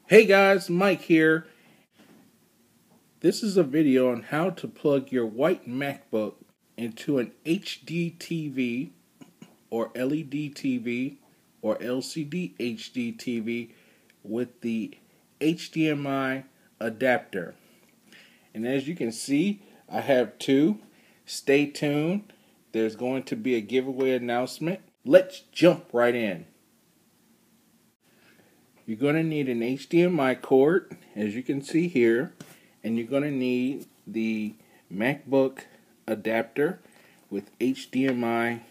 Hey guys, Mike here. This is a video on how to plug your white MacBook into an HD TV or LED TV or LCD HD TV with the HDMI adapter. And as you can see, I have two. Stay tuned. There's going to be a giveaway announcement. Let's jump right in. You're going to need an HDMI cord, as you can see here, and you're going to need the MacBook adapter with HDMI. You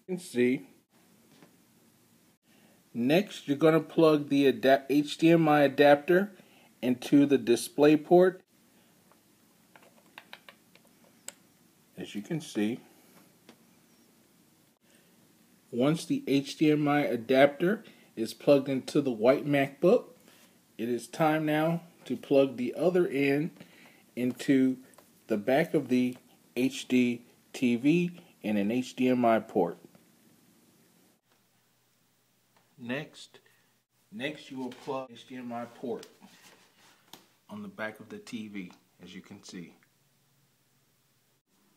can see. Next, you're going to plug the HDMI adapter into the display port, as you can see. Once the HDMI adapter is plugged into the white MacBook, it is time now to plug the other end into the back of the HD TV and an HDMI port. Next you will plug HDMI port on the back of the TV, as you can see.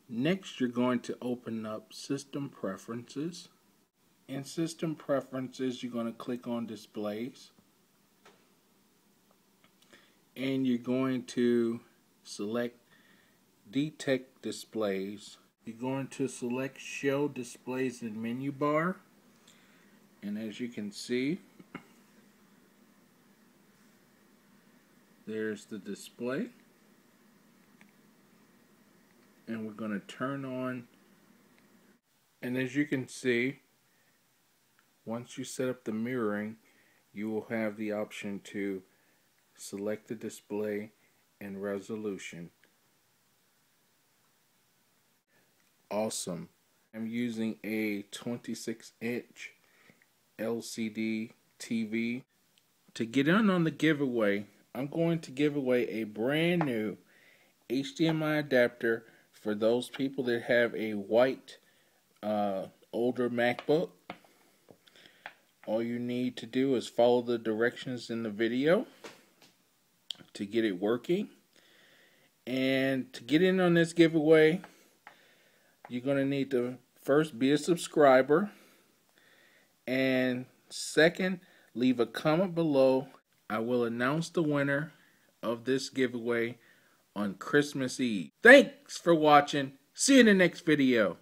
Next, you're going to open up System Preferences. In System Preferences, you're going to click on Displays, and you're going to select Detect Displays. You're going to select Show Displays in Menu Bar, and as you can see, there's the display, and we're going to turn on, and as you can see, once you set up the mirroring, you will have the option to select the display and resolution. Awesome. I'm using a 26-inch LCD TV. To get in on the giveaway, I'm going to give away a brand new HDMI adapter for those people that have a white older MacBook. All you need to do is follow the directions in the video to get it working. And to get in on this giveaway, you're going to need to first be a subscriber, and second, leave a comment below. I will announce the winner of this giveaway on Christmas Eve. Thanks for watching. See you in the next video.